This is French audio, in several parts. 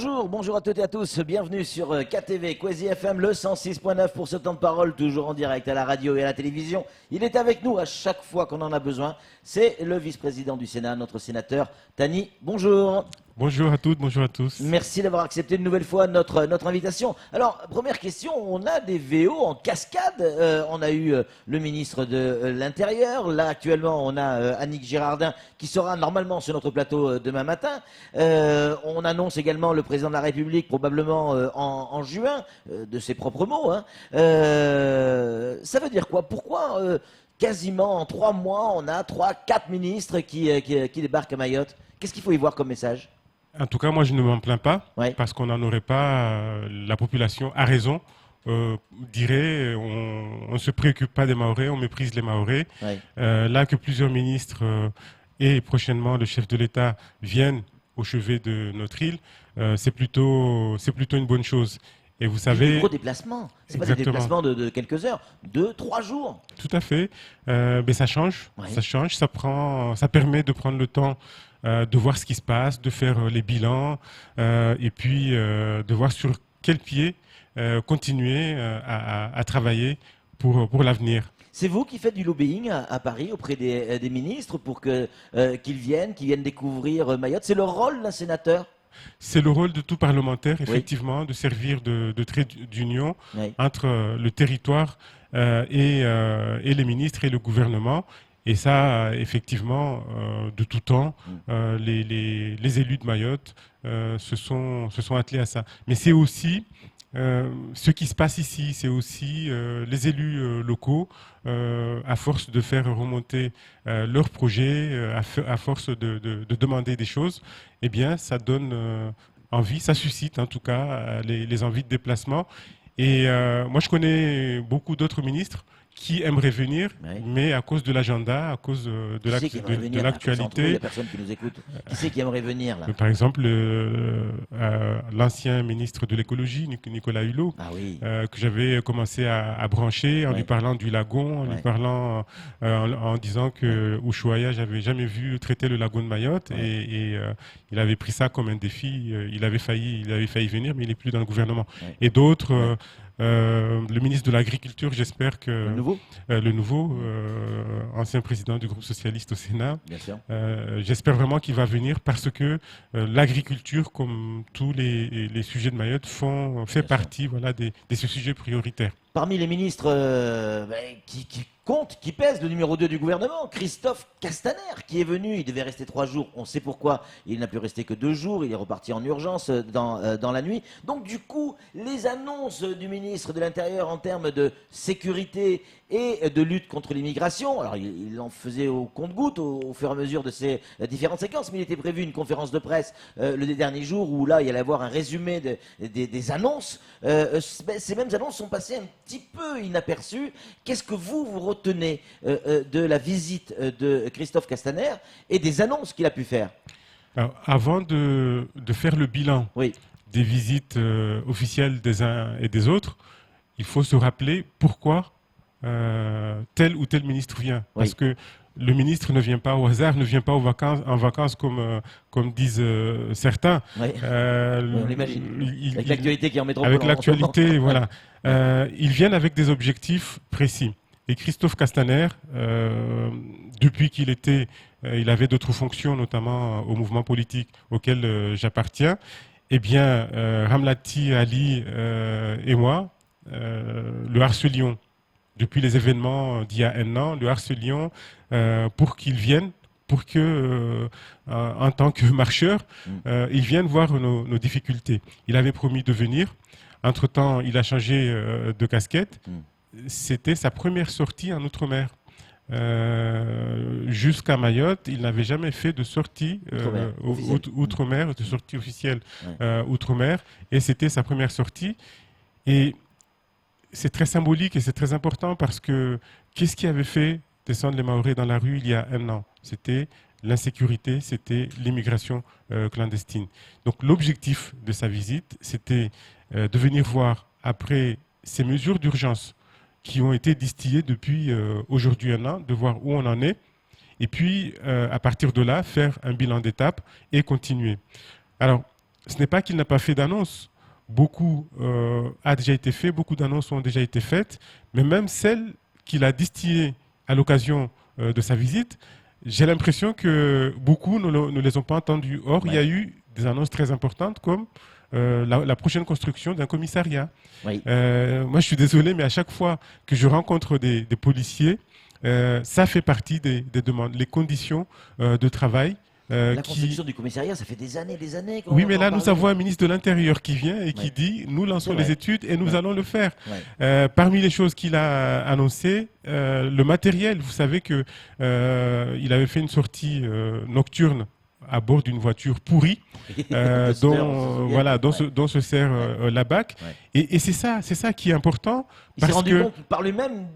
Bonjour à toutes et à tous, bienvenue sur KTV, Kwezi FM, le 106.9 pour ce temps de parole, toujours en direct à la radio et à la télévision. Il est avec nous à chaque fois qu'on en a besoin, c'est le vice-président du Sénat, notre sénateur Thani. Bonjour. Bonjour à toutes, bonjour à tous. Merci d'avoir accepté une nouvelle fois notre invitation. Alors, première question, on a des VO en cascade. On a eu le ministre de l'Intérieur. Là, actuellement, on a Annick Girardin qui sera normalement sur notre plateau demain matin. On annonce également le président de la République, probablement en juin, de ses propres mots. Hein. Ça veut dire quoi? Pourquoi quasiment en 3 mois, on a 3-4 ministres qui débarquent à Mayotte? Qu'est-ce qu'il faut y voir comme message? En tout cas, moi, je ne m'en plains pas, Ouais. parce qu'on n'en aurait pas. La population a raison. Dirait, on ne se préoccupe pas des Mahorais, on méprise les Mahorais. Ouais. Là que plusieurs ministres et prochainement le chef de l'État viennent au chevet de notre île, c'est plutôt une bonne chose. Et vous Des savez, gros déplacements. C'est pas des exactement. déplacements de quelques heures, 2-3 jours. Tout à fait. Mais ça change, Ouais. ça change, ça permet de prendre le temps de voir ce qui se passe, de faire les bilans et puis de voir sur quel pied continuer à travailler pour l'avenir. C'est vous qui faites du lobbying à Paris auprès des ministres pour qu'ils viennent découvrir Mayotte. C'est le rôle d'un sénateur. C'est le rôle de tout parlementaire, effectivement, de servir de trait d'union Oui. entre le territoire et les ministres et le gouvernement. Et ça, effectivement, de tout temps, les élus de Mayotte se sont attelés à ça. Mais c'est aussi ce qui se passe ici, c'est aussi les élus locaux, à force de faire remonter leurs projets, à force de demander des choses, eh bien, ça donne envie, ça suscite en tout cas les envies de déplacement. Et moi, je connais beaucoup d'autres ministres qui aimeraient venir, Ouais. mais à cause de l'agenda, à cause Qui c'est qui aimerait de venir? Comme ça, entre nous, il l'actualité. n'y a personne qui nous écoute. Qui c'est qui aimerait venir là? Par exemple, l'ancien ministre de l'écologie, Nicolas Hulot, Ah oui. que j'avais commencé à brancher en Ouais. lui parlant du lagon, en lui Ouais. parlant, en disant que Ushuaïa, j'avais jamais vu traiter le lagon de Mayotte, Ouais. et il avait pris ça comme un défi. Il avait failli venir, mais il n'est plus dans le gouvernement. Ouais. Et d'autres, Ouais. le ministre de l'Agriculture, j'espère que Le nouveau? le nouveau ancien président du groupe socialiste au Sénat, Bien sûr. j'espère vraiment qu'il va venir, parce que l'agriculture, comme tous les sujets de Mayotte, fait Bien sûr. partie, voilà, de ces sujets prioritaires. Parmi les ministres qui comptent, qui pèsent, le numéro 2 du gouvernement, Christophe Castaner, qui est venu, il devait rester 3 jours, on sait pourquoi, il n'a pu rester que 2 jours, il est reparti en urgence dans la nuit. Donc du coup, les annonces du ministre de l'Intérieur en termes de sécurité et de lutte contre l'immigration, alors il en faisait au compte-gouttes au fur et à mesure de ces différentes séquences, mais il était prévu une conférence de presse le dernier jour où là, il y allait avoir un résumé des annonces. Ces mêmes annonces sont passées un petit peu inaperçues. Qu'est-ce que vous retenez de la visite de Christophe Castaner et des annonces qu'il a pu faire? Alors, avant de faire le bilan Oui, des visites officielles des uns et des autres, il faut se rappeler pourquoi tel ou tel ministre vient. Oui. Parce que le ministre ne vient pas au hasard, ne vient pas en vacances comme disent certains. oui. Euh, Oui, on l'imagine. il- Avec il- l'actualité qui est en métropole. Avec en ce moment. l'actualité, voilà. Ils viennent avec des objectifs précis. Et Christophe Castaner, depuis il avait d'autres fonctions, notamment au mouvement politique auquel j'appartiens. Eh bien, Ramlati Ali et moi, le harcelions depuis les événements d'il y a un an, le harcelions pour qu'il vienne, pour que, en tant que marcheur, ils viennent voir nos difficultés. Il avait promis de venir. Entre-temps, il a changé de casquette. C'était sa première sortie en Outre-mer. Jusqu'à Mayotte, il n'avait jamais fait de sortie Outre-mer, de sortie officielle Outre-mer. Et c'était sa première sortie. Et c'est très symbolique et c'est très important, parce que qu'est-ce qui avait fait descendre les Mahorais dans la rue il y a un an? C'était l'insécurité, c'était l'immigration clandestine. Donc l'objectif de sa visite, c'était de venir voir, après ces mesures d'urgence qui ont été distillées depuis aujourd'hui un an, de voir où on en est, et puis à partir de là, faire un bilan d'étape et continuer. Alors, ce n'est pas qu'il n'a pas fait d'annonce. Beaucoup a déjà été fait, beaucoup d'annonces ont déjà été faites, mais même celles qu'il a distillées à l'occasion de sa visite, j'ai l'impression que beaucoup ne les ont pas entendues. Or, il y a eu des annonces très importantes comme la prochaine construction d'un commissariat. Oui. Moi, je suis désolé, mais à chaque fois que je rencontre des policiers, ça fait partie des demandes, les conditions de travail. La construction du commissariat, ça fait des années qu'on Oui, mais entend là, nous parler. avons un ministre de l'Intérieur qui vient et qui dit, nous lançons C'est vrai. les études et nous allons le faire. Ouais. Parmi les choses qu'il a annoncées, le matériel, vous savez que il avait fait une sortie nocturne à bord d'une voiture pourrie, De Steur, on se souvient. voilà, Ouais. dont se sert la BAC. Ouais. Et c'est ça qui est important. Il s'est Parce rendu que compte par lui-même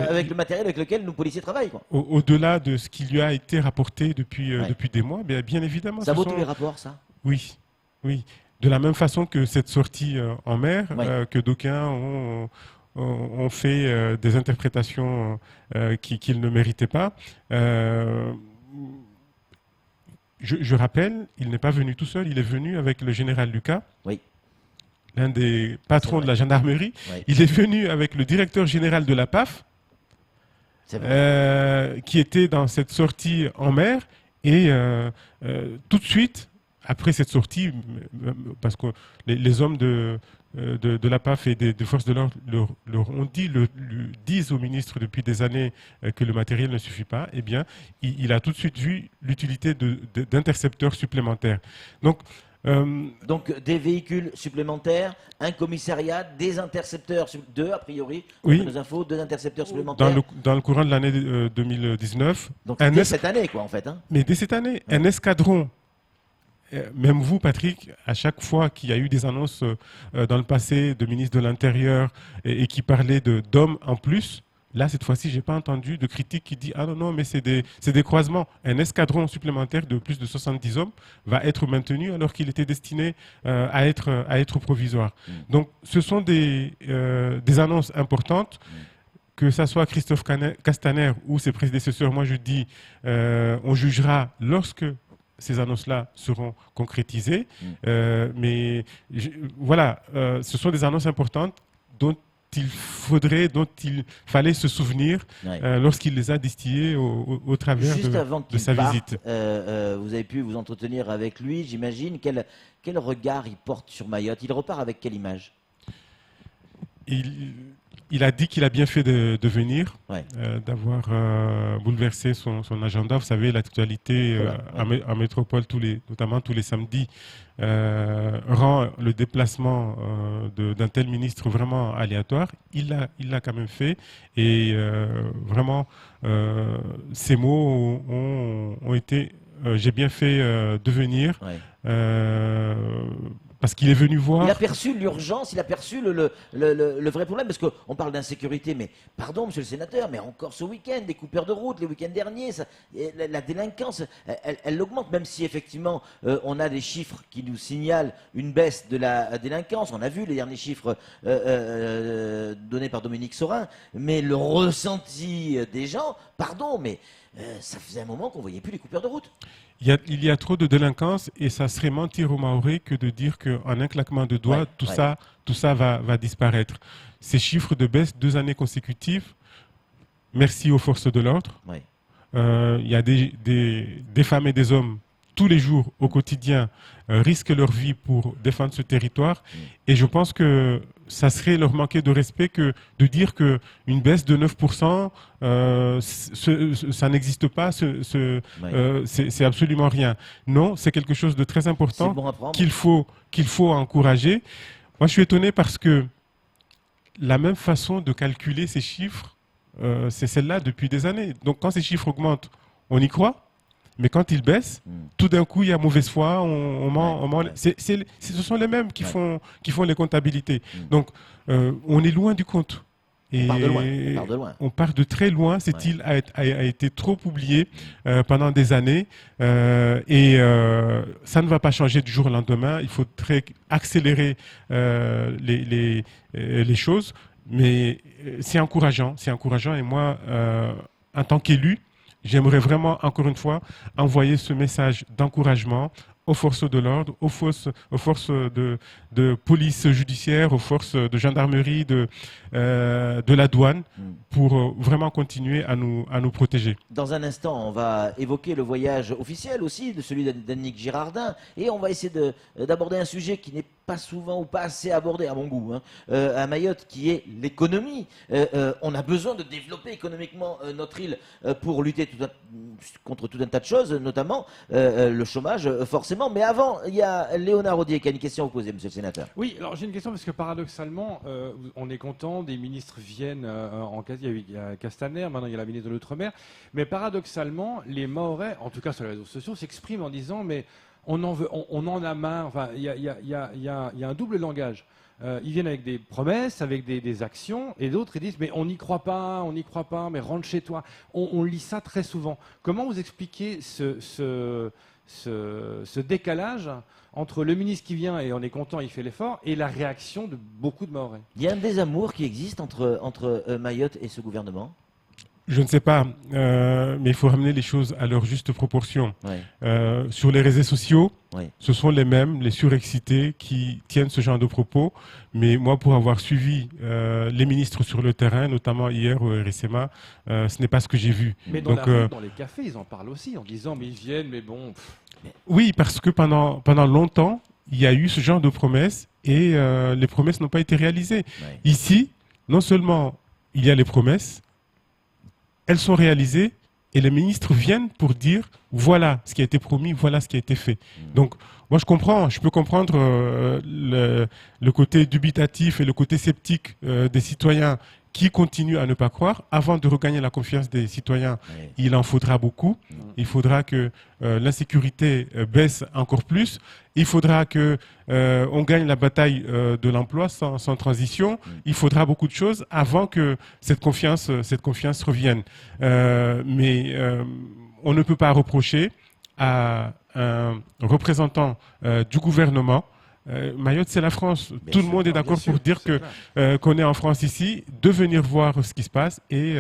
avec le matériel avec lequel nos policiers travaillent, quoi. au-delà de ce qui lui a été rapporté depuis Ouais. des mois, bien évidemment, Ça ce vaut sont- tous les rapports, ça. Oui, oui. De la même façon que cette sortie en mer, Ouais. que d'aucuns ont fait des interprétations qu'ils ne méritaient pas. Euh, je rappelle, il n'est pas venu tout seul, il est venu avec le général Lucas, Oui. l'un des patrons C'est de la gendarmerie. Ouais. Il est venu avec le directeur général de la PAF, C'est vrai. qui était dans cette sortie en mer. Et tout de suite, après cette sortie, parce que les hommes de la PAF et des forces de l'ordre leur ont dit, disent au ministre depuis des années que le matériel ne suffit pas, eh bien, il a tout de suite vu l'utilité d'intercepteurs supplémentaires. Donc, Donc des véhicules supplémentaires, un commissariat, des intercepteurs, deux a priori, Oui. d'après nos infos, deux intercepteurs supplémentaires. dans le courant de l'année 2019, Donc un dès es- cette année, quoi, en fait. Hein. mais dès cette année, un escadron, même vous, Patrick, à chaque fois qu'il y a eu des annonces dans le passé de ministre de l'Intérieur et qui parlaient d'hommes en plus, là, cette fois-ci, je n'ai pas entendu de critique qui dit « Ah non, non, mais c'est des croisements. Un escadron supplémentaire de plus de 70 hommes va être maintenu alors qu'il était destiné à être provisoire. » Donc, ce sont des annonces importantes. Que ça soit Christophe Castaner ou ses prédécesseurs, moi je dis, on jugera lorsque ces annonces-là seront concrétisées. Mais voilà, ce sont des annonces importantes dont dont il fallait se souvenir Ouais. lorsqu'il les a distillées au travers Juste avant de qu'il sa parte, visite. vous avez pu vous entretenir avec lui, j'imagine. Quel regard il porte sur Mayotte? Il repart avec quelle image? Il a dit qu'il a bien fait de venir, Ouais. d'avoir bouleversé son agenda. Vous savez, l'actualité Voilà, en métropole, notamment tous les samedis, rend le déplacement d'un tel ministre vraiment aléatoire. Il l'a quand même fait. Et vraiment, ces mots ont été... j'ai bien fait de venir. Ouais. Parce qu'il est venu Il voir... a perçu l'urgence, il a perçu le vrai problème, parce qu'on parle d'insécurité, mais pardon, monsieur le sénateur, mais encore ce week-end, des coupeurs de route, les week-ends derniers, la délinquance, elle augmente, même si effectivement on a des chiffres qui nous signalent une baisse de la délinquance. On a vu les derniers chiffres donnés par Dominique Sorin, mais le ressenti des gens, pardon, mais ça faisait un moment qu'on voyait plus les coupeurs de route. Il y a trop de délinquance et ça serait mentir aux Mahorais que de dire qu'en un claquement de doigts, Ouais, tout ça va disparaître. Ces chiffres de baisse 2 années consécutives, merci aux forces de l'ordre. Ouais. Il y a des femmes et des hommes tous les jours, au quotidien, risquent leur vie pour défendre ce territoire. Et je pense que ça serait leur manquer de respect que de dire qu'une baisse de 9%, ça n'existe pas, c'est absolument rien. Non, c'est quelque chose de très important C'est bon à prendre. qu'il faut encourager. Moi, je suis étonné parce que la même façon de calculer ces chiffres, c'est celle-là depuis des années. Donc, quand ces chiffres augmentent, on y croit. Mais quand ils baissent, tout d'un coup, il y a mauvaise foi, on ment. Ce sont les mêmes qui font les comptabilités. Donc, on est loin du compte. Et On part de loin. On part de loin. on part de très loin. Cette île a été trop oubliée pendant des années. Et ça ne va pas changer du jour au lendemain. Il faudrait accélérer les choses. Mais c'est encourageant. C'est encourageant. Et moi, en tant qu'élu, j'aimerais vraiment, encore une fois, envoyer ce message d'encouragement aux forces de l'ordre, aux forces de police judiciaire, aux forces de gendarmerie, de la douane, pour vraiment continuer à nous protéger. Dans un instant, on va évoquer le voyage officiel aussi, de celui d'Annick Girardin, et on va essayer d'aborder un sujet qui n'est pas souvent ou pas assez abordé, à mon goût, hein, à Mayotte, qui est l'économie. On a besoin de développer économiquement notre île pour lutter contre tout un tas de choses, notamment le chômage, forcément. Mais avant, il y a Léonard Audier qui a une question à vous poser, monsieur le sénateur. Oui, alors j'ai une question parce que paradoxalement, on est content, des ministres viennent en quasi, il y a Castaner, maintenant il y a la ministre de l'Outre-mer, mais paradoxalement, les Mahorais, en tout cas sur les réseaux sociaux, s'expriment en disant mais on en a marre, enfin il y a un double langage. Ils viennent avec des promesses, avec des actions, et d'autres ils disent mais on n'y croit pas, mais rentre chez toi. On lit ça très souvent. Comment vous expliquez ce décalage entre le ministre qui vient et on est content, il fait l'effort, et la réaction de beaucoup de Mahorais? Il y a un désamour qui existe entre Mayotte et ce gouvernement. Je ne sais pas, mais il faut ramener les choses à leur juste proportion. Ouais. Sur les réseaux sociaux, Ouais. ce sont les mêmes, les surexcités, qui tiennent ce genre de propos. Mais moi, pour avoir suivi les ministres sur le terrain, notamment hier au RSMA, ce n'est pas ce que j'ai vu. Mais dans la rue, dans les cafés, ils en parlent aussi en disant mais ils viennent, mais bon. Oui, parce que pendant longtemps, il y a eu ce genre de promesses et les promesses n'ont pas été réalisées. Ouais. Ici, non seulement il y a les promesses, elles sont réalisées et les ministres viennent pour dire voilà ce qui a été promis, voilà ce qui a été fait. Donc, moi je peux comprendre le côté dubitatif et le côté sceptique des citoyens qui continuent à ne pas croire. Avant de regagner la confiance des citoyens, Ouais. il en faudra beaucoup. Il faudra que l'insécurité baisse encore plus. Il faudra que on gagne la bataille de l'emploi sans transition. Il faudra beaucoup de choses avant que cette confiance revienne. Mais on ne peut pas reprocher à un représentant du gouvernement. Mayotte, c'est la France. Bien Tout le sûr. monde est Bien d'accord sûr, pour dire c'est qu'on est en France ici, de venir voir ce qui se passe et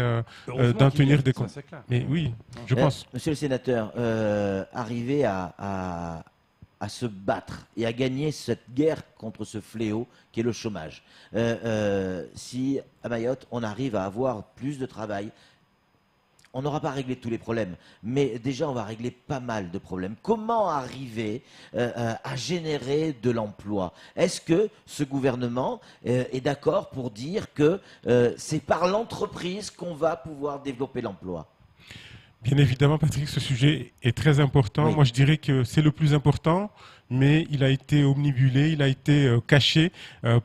Heureusement d'en qu'ils tenir viennent, des ça, comptes. c'est clair. Mais oui, je pense. Monsieur le sénateur, arriver à se battre et à gagner cette guerre contre ce fléau qui est le chômage. Si à Mayotte, on arrive à avoir plus de travail, on n'aura pas réglé tous les problèmes, mais déjà on va régler pas mal de problèmes. Comment arriver à générer de l'emploi? Est-ce que ce gouvernement est d'accord pour dire que c'est par l'entreprise qu'on va pouvoir développer l'emploi? Bien évidemment, Patrick, ce sujet est très important. Oui. Moi, je dirais que c'est le plus important, mais il a été omnibulé, il a été caché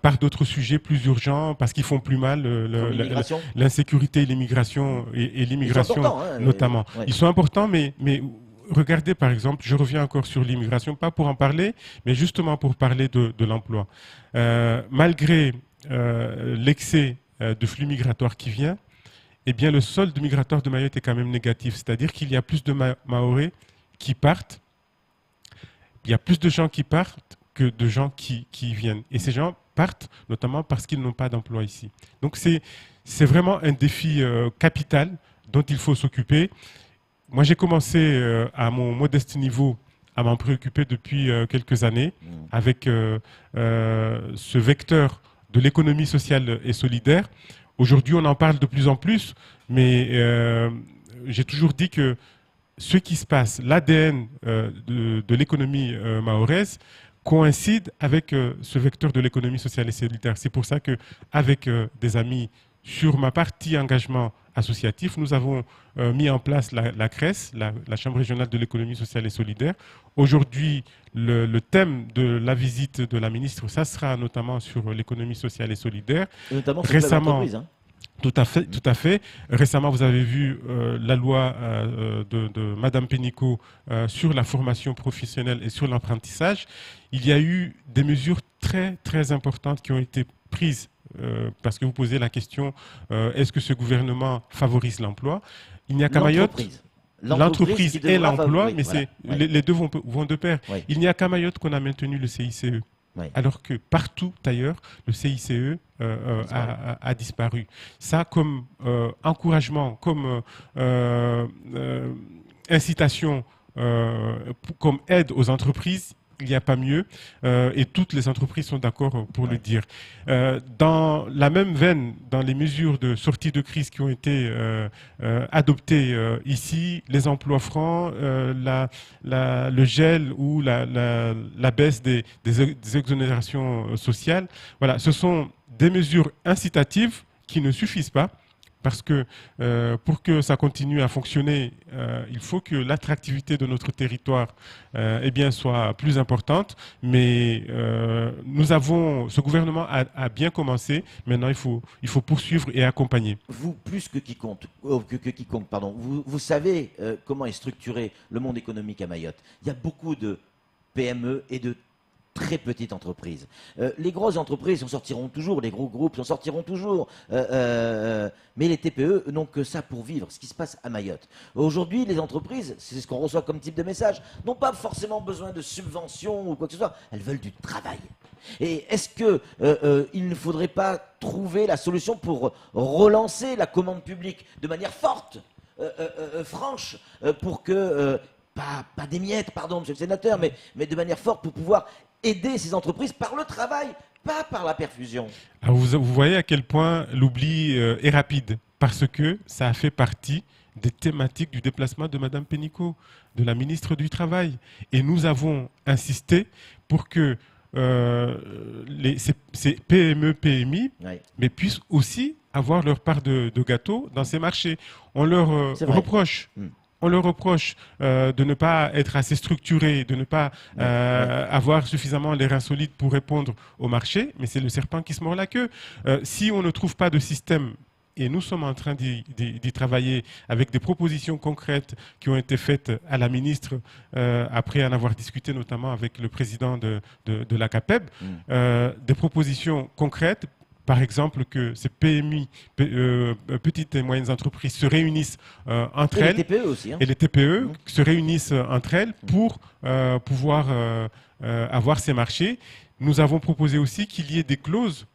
par d'autres sujets plus urgents, parce qu'ils font plus mal, Comme l'immigration. l'insécurité et l'immigration, et l'immigration importants, hein, notamment. ouais. Ils sont importants, mais regardez, par exemple, je reviens encore sur l'immigration, pas pour en parler, mais justement pour parler de l'emploi. Malgré l'excès de flux migratoires qui vient, eh bien, le solde migratoire de Mayotte est quand même négatif. C'est-à-dire qu'il y a plus de Mahorais qui partent. Il y a plus de gens qui partent que de gens qui viennent. Et ces gens partent notamment parce qu'ils n'ont pas d'emploi ici. Donc, c'est vraiment un défi capital dont il faut s'occuper. Moi, j'ai commencé à mon modeste niveau à m'en préoccuper depuis quelques années avec ce vecteur de l'économie sociale et solidaire. Aujourd'hui, on en parle de plus en plus, mais j'ai toujours dit que ce qui se passe, l'ADN de l'économie mahoraise, coïncide avec ce vecteur de l'économie sociale et solidaire. C'est pour ça qu'avec des amis sur ma partie engagement associatif, nous avons mis en place la CRES, la Chambre régionale de l'économie sociale et solidaire. Aujourd'hui, le thème de la visite de la ministre, ça sera notamment sur l'économie sociale et solidaire. Et notamment sur Récemment, l'entreprise, hein. Tout à fait, tout à fait. Récemment, vous avez vu la loi de Madame Pénicaud sur la formation professionnelle et sur l'apprentissage. Il y a eu des mesures très, très importantes qui ont été prises parce que vous posez la question, est-ce que ce gouvernement favorise l'emploi? Il n'y a qu'à Mayotte. L'entreprise et l'emploi, mais les deux vont de pair. Oui. Il n'y a qu'à Mayotte qu'on a maintenu le CICE. Oui. Alors que partout ailleurs, le CICE a disparu. Ça, comme encouragement, comme incitation comme aide aux entreprises, il n'y a pas mieux, et toutes les entreprises sont d'accord pour le dire. Dans la même veine, dans les mesures de sortie de crise qui ont été adoptées ici, les emplois francs, le gel ou la baisse des exonérations sociales, voilà, ce sont des mesures incitatives qui ne suffisent pas. Parce que pour que ça continue à fonctionner, il faut que l'attractivité de notre territoire eh bien, soit plus importante. Mais ce gouvernement a bien commencé. Maintenant, il faut poursuivre et accompagner. Vous, plus que quiconque, pardon, vous savez comment est structuré le monde économique à Mayotte. Il y a beaucoup de PME et de très petites entreprises. Les grosses entreprises en sortiront toujours, les gros groupes en sortiront toujours, mais les TPE n'ont que ça pour vivre, ce qui se passe à Mayotte. Aujourd'hui, les entreprises, c'est ce qu'on reçoit comme type de message, n'ont pas forcément besoin de subventions ou quoi que ce soit, elles veulent du travail. Et est-ce qu'il ne faudrait pas trouver la solution pour relancer la commande publique de manière forte, franche, pour que... Pas des miettes, pardon, monsieur le sénateur, mais de manière forte pour pouvoir aider ces entreprises par le travail, pas par la perfusion. Alors vous voyez à quel point l'oubli est rapide, parce que ça a fait partie des thématiques du déplacement de Mme Pénicaud, de la ministre du Travail. Et nous avons insisté pour que ces PME, PMI, mais puissent aussi avoir leur part de gâteau dans ces marchés. On leur reproche. On leur reproche de ne pas être assez structuré, de ne pas avoir suffisamment les reins solides pour répondre au marché, mais c'est le serpent qui se mord la queue. Si on ne trouve pas de système, et nous sommes en train d'y travailler avec des propositions concrètes qui ont été faites à la ministre après en avoir discuté notamment avec le président de la CAPEB, des propositions concrètes. Par exemple, que ces PMI, petites et moyennes entreprises, se réunissent entre elles. Et les TPE aussi. Et les TPE se réunissent entre elles pour pouvoir avoir ces marchés. Nous avons proposé aussi qu'il y ait des clauses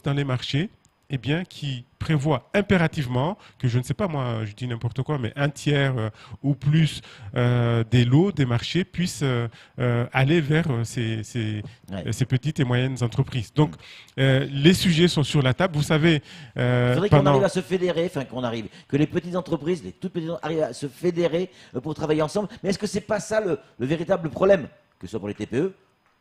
dans les marchés eh bien, qui prévoit impérativement que, je ne sais pas moi, je dis n'importe quoi, mais un tiers ou plus des lots, des marchés puissent aller vers ces petites et moyennes entreprises. Donc, les sujets sont sur la table. Vous savez... il faudrait qu'on arrive à se fédérer, que les petites entreprises, les toutes petites arrivent à se fédérer pour travailler ensemble. Mais est-ce que c'est pas ça le véritable problème, que ce soit pour les TPE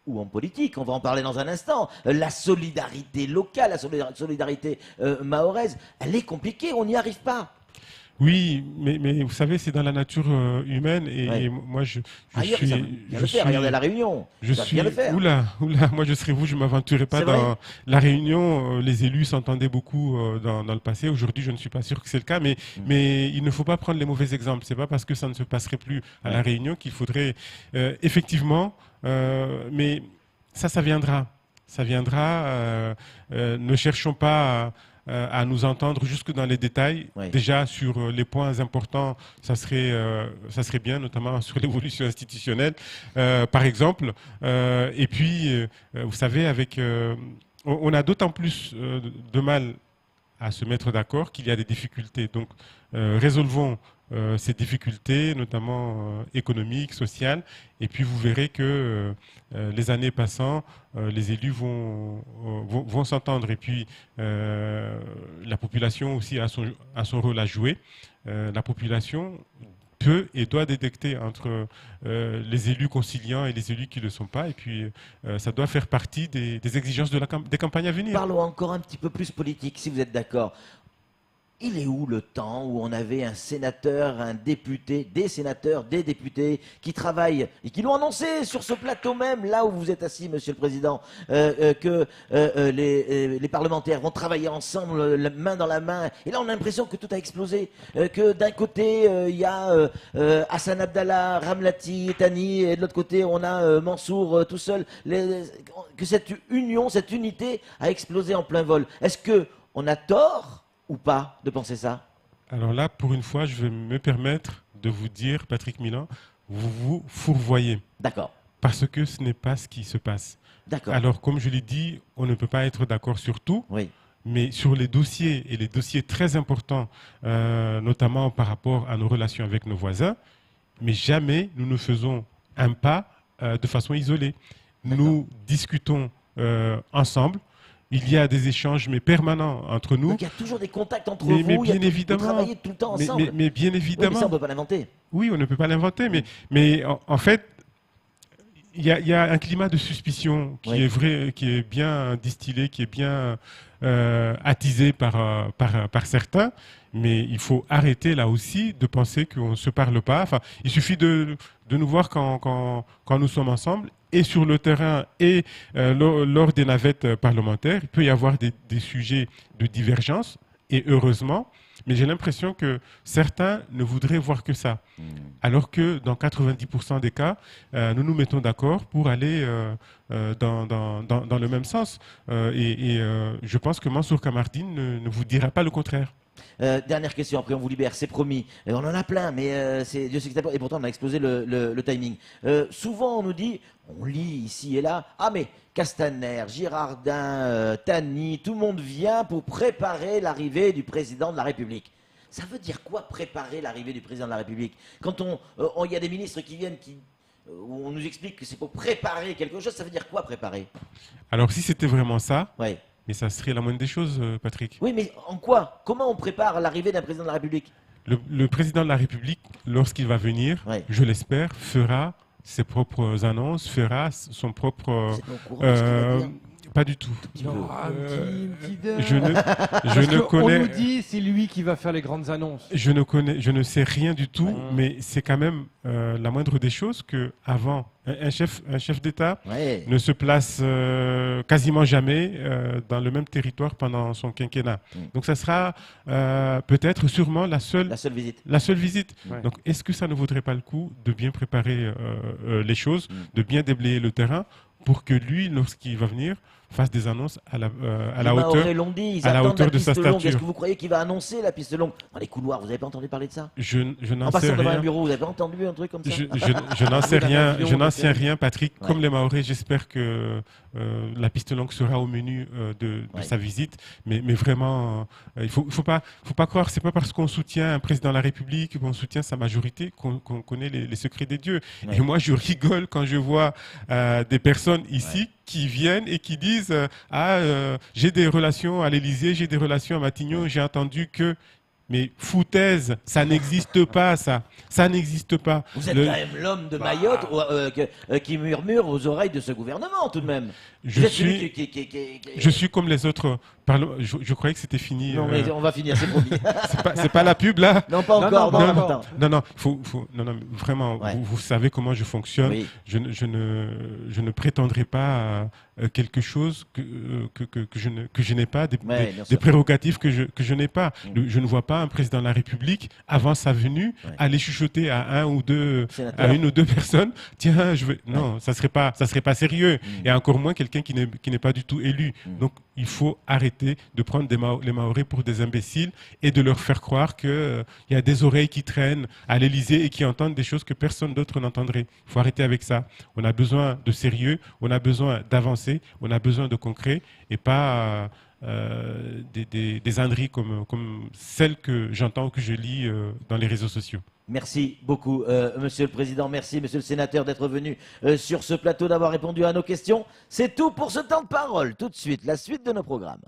ou en politique, on va en parler dans un instant. La solidarité locale, la solidarité mahoraise, elle est compliquée, on n'y arrive pas. Oui, mais vous savez, c'est dans la nature humaine et moi je suis. Regardez la Réunion. Oula, moi je serais vous, je ne m'aventurerai pas dans la Réunion. Les élus s'entendaient beaucoup dans le passé. Aujourd'hui, je ne suis pas sûr que c'est le cas, mais il ne faut pas prendre les mauvais exemples. C'est pas parce que ça ne se passerait plus à la Réunion qu'il faudrait effectivement. Mais ça viendra. Ça viendra. Ne cherchons pas à nous entendre jusque dans les détails. Déjà, sur les points importants, ça serait bien, notamment sur l'évolution institutionnelle, par exemple. Et puis, vous savez, on a d'autant plus de mal à se mettre d'accord qu'il y a des difficultés. Donc, résolvons ces difficultés, notamment économiques, sociales, et puis vous verrez que les années passant, les élus vont s'entendre, et puis la population aussi a son rôle à jouer. La population peut et doit détecter entre les élus conciliants et les élus qui ne le sont pas, et puis ça doit faire partie des exigences des campagnes à venir. Parlons encore un petit peu plus politique, si vous êtes d'accord. Il est où le temps où on avait un sénateur, un député, des sénateurs, des députés qui travaillent et qui l'ont annoncé sur ce plateau même, là où vous êtes assis, Monsieur le Président, que les parlementaires vont travailler ensemble, main dans la main. Et là, on a l'impression que tout a explosé. Que d'un côté, il y a Hassan Abdallah, Ramlati, Tani, et de l'autre côté, on a Mansour tout seul. Que cette union, cette unité a explosé en plein vol. Est-ce qu'on a tort ou pas de penser ça? Alors là, pour une fois, je vais me permettre de vous dire, Patrick Milan, vous vous fourvoyez. D'accord. Parce que ce n'est pas ce qui se passe. D'accord. Alors, comme je l'ai dit, on ne peut pas être d'accord sur tout. Oui. Mais sur les dossiers, et les dossiers très importants, notamment par rapport à nos relations avec nos voisins, mais jamais nous ne faisons un pas de façon isolée. Nous discutons ensemble. Il y a des échanges mais permanents entre nous. Donc il y a toujours des contacts entre Mais vous, bien il y a évidemment. vous travaillez tout le temps Mais, ensemble. mais bien Oui, évidemment. mais ça, on ne peut pas l'inventer. Oui, on ne peut pas l'inventer, mais en fait, il y a un climat de suspicion qui Oui. est vrai, qui est bien distillé, qui est bien attisé par certains. Mais il faut arrêter là aussi de penser qu'on ne se parle pas. Enfin, il suffit de nous voir quand nous sommes ensemble et sur le terrain et lors des navettes parlementaires. Il peut y avoir des sujets de divergence et heureusement. Mais j'ai l'impression que certains ne voudraient voir que ça. Alors que dans 90% des cas, nous nous mettons d'accord pour aller dans le même sens. Je pense que Mansour Kamardine ne vous dira pas le contraire. Dernière question, après on vous libère, c'est promis. On en a plein, mais Dieu sait que c'est important. Et pourtant on a explosé le timing. Souvent on nous dit, on lit ici et là, ah mais Castaner, Girardin, Tani, tout le monde vient pour préparer l'arrivée du président de la République. Ça veut dire quoi préparer l'arrivée du président de la République? Quand il y a des ministres qui viennent, où on nous explique que c'est pour préparer quelque chose, ça veut dire quoi préparer? Alors si c'était vraiment ça, Ouais. mais ça serait la moindre des choses, Patrick. Oui, mais en quoi? Comment on prépare l'arrivée d'un président de la République? Le président de la République, lorsqu'il va venir, Ouais. je l'espère, fera ses propres annonces, fera son propre... Vous êtes au courant de ce qu'il va dire? Pas du tout. Petit peu. Je ne On connais... nous dit c'est lui qui va faire les grandes annonces. Je ne sais rien du tout, mais c'est quand même la moindre des choses que avant un chef d'État Ouais. ne se place quasiment jamais dans le même territoire pendant son quinquennat. Donc ça sera peut-être sûrement La seule visite. la seule visite. Ouais. Donc est-ce que ça ne vaudrait pas le coup de bien préparer les choses, de bien déblayer le terrain pour que lui, lorsqu'il va venir, fasse des annonces à la Les hauteur Mahorais l'ont dit, ils à la attendent hauteur la de sa piste longue. Est-ce stature. que vous croyez qu'il va annoncer la piste longue dans les couloirs? Vous n'avez pas entendu parler de ça? Je En n'en sais passant devant un rien. bureau, vous n'avez pas entendu un truc comme ça? Je n'en sais d'un rien, avion, je n'en sais peut-être. rien, Patrick. Ouais. Comme les Mahorais, j'espère que la piste longue sera au menu de Ouais. sa visite. Mais vraiment, il faut pas croire. C'est pas parce qu'on soutient un président de la République, qu'on soutient sa majorité, qu'on connaît les secrets des dieux. Ouais. Et moi, je rigole quand je vois des personnes ici qui viennent et qui disent j'ai des relations à l'Élysée, j'ai des relations à Matignon, j'ai entendu que. Mais foutaise, ça n'existe pas, ça. Ça n'existe pas. Vous êtes Le- quand même l'homme de Mayotte qui murmure aux oreilles de ce gouvernement, tout de même. Je Vous êtes celui suis, qui- je suis comme les autres. Je croyais que c'était fini. Non, mais on va finir, c'est promis. C'est pas la pub là. Non, pas Non, encore. non, non, pas non, encore. non. Non, non, mais vraiment, Ouais. vous savez comment je fonctionne. Oui. Je ne prétendrai pas à quelque chose que je n'ai pas, Ouais, bien des sûr. prérogatives que je n'ai pas. Je ne vois pas un président de la République, avant sa venue, Ouais. aller chuchoter à Sénateur. une ou deux personnes. Tiens, non, ça serait pas sérieux. Et encore moins quelqu'un qui n'est pas du tout élu. Donc, il faut arrêter de prendre les Mahorais pour des imbéciles et de leur faire croire qu'il y a des oreilles qui traînent à l'Élysée et qui entendent des choses que personne d'autre n'entendrait. Il faut arrêter avec ça. On a besoin de sérieux, on a besoin d'avancer, on a besoin de concret et pas des âneries comme celles que j'entends ou que je lis dans les réseaux sociaux. Merci beaucoup, Monsieur le Président. Merci, Monsieur le Sénateur, d'être venu sur ce plateau, d'avoir répondu à nos questions. C'est tout pour ce temps de parole. Tout de suite, la suite de nos programmes.